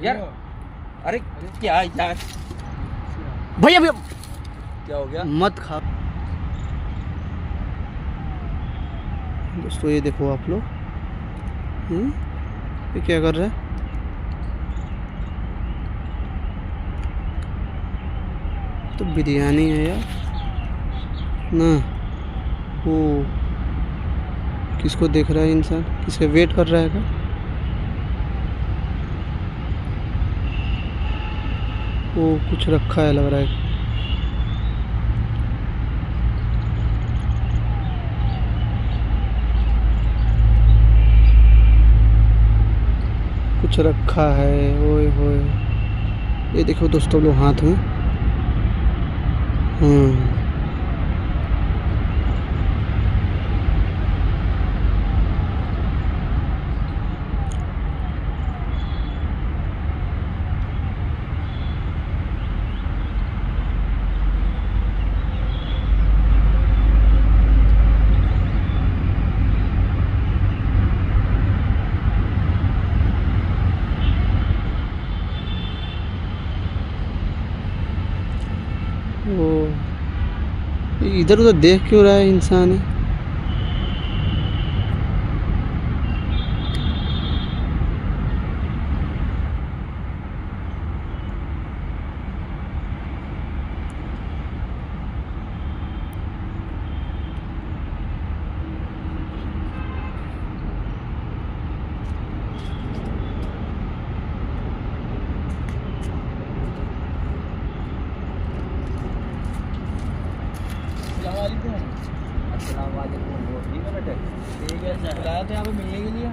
यार अरे क्या यार भैया भैया क्या हो गया? मत खा दोस्तों, ये देखो आप लोग, ये क्या कर रहा है? तो बिरयानी है यार ना। वो किसको देख रहा है इंसान? किसका वेट कर रहा है क्या? वो कुछ रखा है लग रहा है। कुछ रखा है। ओए होए, ये देखो दोस्तों लोग हाथ में। वो इधर उधर देख क्यों रहा है इंसान? है अस्सलाम वालेकुम। वो ठीक है बेटे? ठीक है। बुलाया था यहाँ पे मिलने के लिए?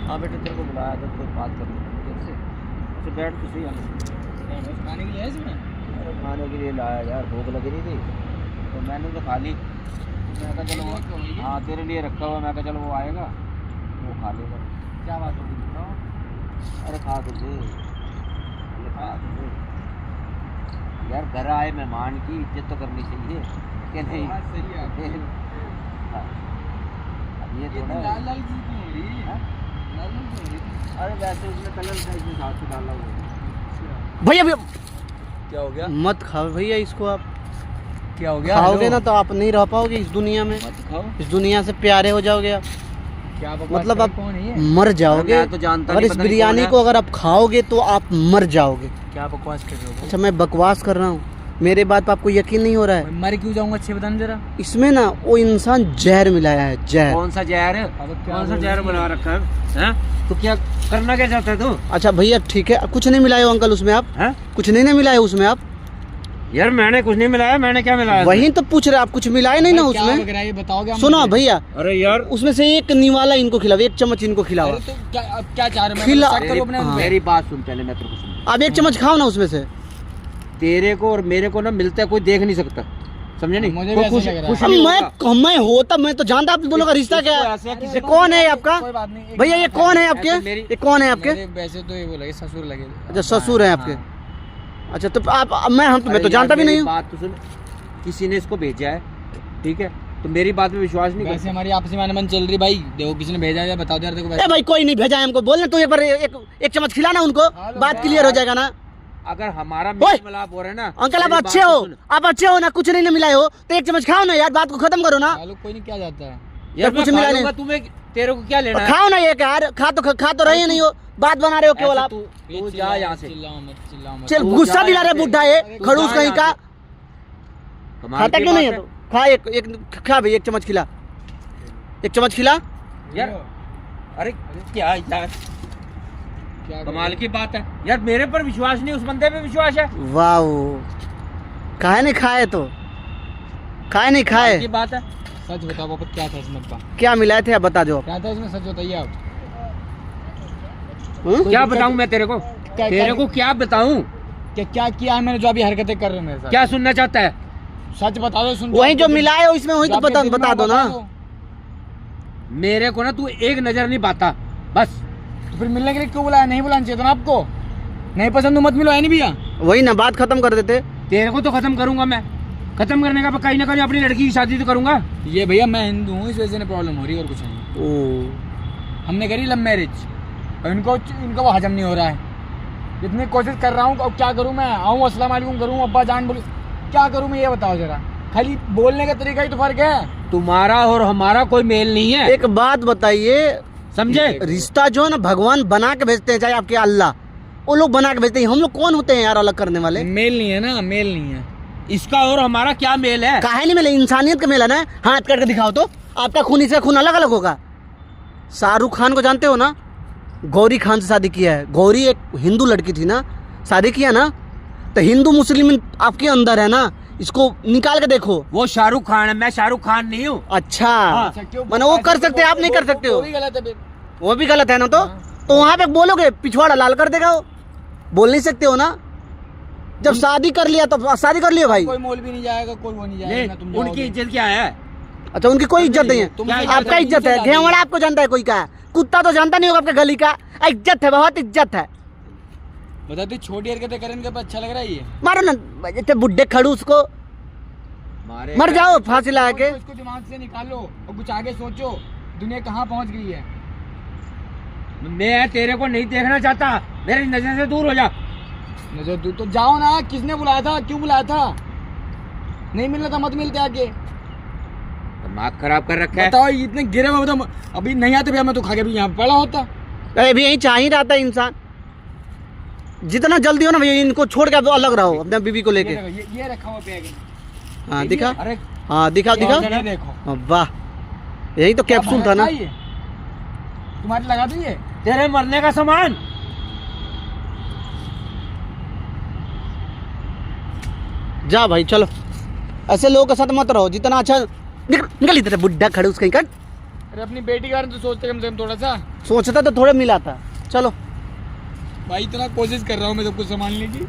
हाँ बेटे, तेरे को बुलाया था, कोई बात करनी थी तेरे से। तो बैठ तो सही हम खाने के लिए है इसमें? अरे खाने के लिए लाया यार, भूख लग रही थी तो मैंने तो खा ली। मैं कहा चलो, हाँ तेरे लिए रखा हुआ, मैं कहा चलो वो आएगा वो खा लेगा। क्या बात होगी बताओ? अरे खा तो दे, ये खा तो दे यार, घर आए मेहमान की इज्जत तो करनी चाहिए कि नहीं? सही है। अब ये थोड़ा लाल लाल चीज क्यों हो रही है? लाल लाल क्यों हो रही है? अरे वैसे उसने कलर था, इसमें साथ से डाला हुआ। भैया भैया क्या हो गया? मत खाओ भैया इसको। आप क्या हो गया? खाओगे ना तो आप नहीं रह पाओगे इस दुनिया में। मत खाओ। इस दुनिया से प्यारे हो जाओगे आप। क्या मतलब आप मर जाओगे। मैं तो जानता और नहीं, इस पता नहीं बिरयानी कौन को अगर आप खाओगे तो आप मर जाओगे। क्या बकवास कर रहे हो? अच्छा, मैं बकवास कर रहा हूँ? मेरे बात पर आपको यकीन नहीं हो रहा है? मर क्यों जाऊंगा? अच्छे बताना जरा। इसमें ना वो इंसान जहर मिलाया है, जहर। कौन सा जहर है? कौन सा जहर बना रखा है? तो क्या करना क्या चाहता है तू? अच्छा भैया ठीक है, कुछ नहीं मिलाए हो अंकल उसमें आप? कुछ नहीं मिलाए उसमें आप? यार मैंने कुछ नहीं मिलाया। मैंने क्या मिलाया? वही तो पूछ रहे, आप कुछ मिलाए नहीं ना उसमें? बताओगे? सुनो भैया, अरे यार उसमें से एक निवाला इनको खिलाओ, एक चम्मच इनको खिलाओ। तो क्या चाह रहे? खिला। मेरी बात सुन पहले, मैं तेरे को सुन। आप एक चम्मच खाओ ना उसमें से। तेरे को और मेरे को ना मिलता है, कोई देख नहीं सकता, समझे नहीं? मुझे खुश मैं होता, मैं तो जानता आप दोनों का रिश्ता क्या है। ये कौन है आपका भैया? ये कौन है आपके? ये कौन है आपके? वैसे तो ये वो लगे ससुर लगे। अच्छा ससुर है आपके? अच्छा तो आप मैं तो जानता भी नहीं हूँ। बात तो सुन, किसी ने इसको भेजा है, ठीक है? तो मेरी बात में विश्वास नहीं। वैसे हमारी आपसी मन चल रही भाई। देखो किसी ने भेजा है, बता दो यार। देखो भाई कोई नहीं भेजा है हमको, बोलना तो एक बार एक चम्मच खिलाना उनको, बात क्लियर हो जाएगा ना। अगर हमारा मिलाप हो रहा है ना अंकल, आप अच्छे हो, आप अच्छे हो ना, कुछ नहीं मिलाए हो तो एक चम्मच खाओ ना यार, बात को खत्म करो ना। कोई नहीं, क्या जाता है यार, कुछ मिला नहीं। तुम्हें तेरे को क्या लेना है? खाओ ना एक यार, खा तो रहे नहीं हो, बात बना रहे हो केवल आप। तू जा यहाँ से। चल गुस्सा दिला रहे बुड्ढा है खड़ूस कहीं का। खाता क्यों नहीं है? खा एक खा भाई, एक चम्मच खिला, एक चम्मच खिला यार। अरे क्या यार, कमाल की बात है यार। मेरे पर विश्वास नहीं, उस बंदे पे विश्वास है। वाह, काहे नहीं खाए? तो खाए नहीं खाए की बात है। सच बताओ पापा, क्या था इसमें? क्या मिलाए थे आप बता दो। क्या था इसमें, सच बताइए आप। क्या बताऊं मैं तेरे को? तेरे को क्या बताऊं? क्या किया है मैंने जो अभी हरकतें कर रहे हो मेरे साथ? क्या सुनना चाहता है? सच बता दो। सुन, वही जो मिलाए हो इसमें, वही तो बता दो ना। मेरे को ना तू एक नजर नहीं पाता बस। तो फिर मिलने के लिए क्यों बुलाया? नहीं बुलाना चाहिए था ना आपको? नहीं पसंद तो मत मिलो, है नहीं भैया? वही ना, बात खत्म कर देते। तेरे को तो खत्म करूंगा मैं। खत्म करने का कहीं ना कहीं अपनी लड़की की शादी तो करूंगा। ये भैया मैं हिंदू हूँ, इस वजह से प्रॉब्लम हो रही है और कुछ नहीं। हमने करी लव मैरिज और इनको वो हजम नहीं हो रहा है। इतनी कोशिश कर रहा हूँ, अब क्या करूँ मैं? आऊँ अस्सलाम वालेकुम करूँ, अब्बा जान बोलूँ, क्या करूँ मैं ये बताओ जरा। खाली बोलने का तरीका ही तो फर्क है। तुम्हारा और हमारा कोई मेल नहीं है, एक बात बताइए, समझे? रिश्ता जो है ना भगवान बना के भेजते हैं, चाहे आपके अल्लाह, वो लोग बना के भेजते हैं। हम लोग कौन होते हैं यार अलग करने वाले? मेल नहीं है ना, मेल नहीं है। इसका और हमारा क्या मेल है? काहे नहीं मिले? इंसानियत का मेल है ना। हाथ करके दिखाओ तो, आपका खून इसका खून अलग अलग होगा। शाहरुख खान को जानते हो ना? गौरी खान से शादी किया है। गौरी एक हिंदू लड़की थी ना, शादी किया ना, तो हिंदू मुस्लिम आपके अंदर है ना, इसको निकाल के देखो। वो शाहरुख खान है, मैं शाहरुख खान नहीं हूँ। अच्छा, अच्छा, क्यों? मैंने वो कर सकते हैं, आप नहीं कर सकते हो। वो भी गलत है फिर। वो भी गलत है ना, तो वहां पे बोलोगे पिछवाड़ा लाल कर देगा वो? बोल नहीं सकते हो ना। जब शादी कर लिया तो शादी कर लिया भाई। कोई मोल भी नहीं जाएगा, कोई वो नहीं ले, जाएगा, तुम उनकी जाओगे। इज्जत क्या है? अच्छा, उनकी कोई इज्जत नहीं है, तुमसे क्या आपका इज्जत है। घेवड़ा आपको जानता है कोई का? कुत्ता तो जानता नहीं होगा आपके गली का। इज्जत है, बहुत इज्जत है। बता तू छोटी हरकतें करें इनके अच्छा लग रहा है ये? मारो ना इतने बुड्ढे खड़ूस को, मर जाओ फांसी लगा के। इसको दिमाग से निकालो और कुछ आगे सोचो, दुनिया कहाँ पहुँच गई है। मैं तेरे को नहीं देखना चाहता, मेरी नजर से दूर हो जा। नजर तू तो जाओ ना, किसने बुलाया था, क्यों बुलाया था? नहीं मिलना था मत मिलते आके। दिमाग खराब कर रखा है। बताओ इतने गिरे हुए, बताओ अभी नहीं आते भैया, मैं तो खा के भी यहाँ पड़ा होता। अभी यही चाह ही रहता है इंसान, जितना जल्दी हो ना भैया इनको छोड़ के अब अलग रहो अपने बीवी को लेके। ये रखा हुआ बैग। हाँ दिखा, अरे हाँ दिखाओ दिखाओ। ये देखो, हाँ, वाह, यही तो कैप्सूल था ना। ये तुम्हारी लगा दी ये? तेरे मरने का सामान। जा भाई चलो, ऐसे लोगों के साथ मत रहो। जितना अच्छा निकल इधर बुड्ढा खड़े उसका ही कर। अरे अपनी बेटी के बारे में तो सोचते कम से कम थोड़ा सा। सोचता तो थोड़ा मिला था। चलो भाई इतना कोशिश कर रहा हूँ मैं सब कुछ संभालने की।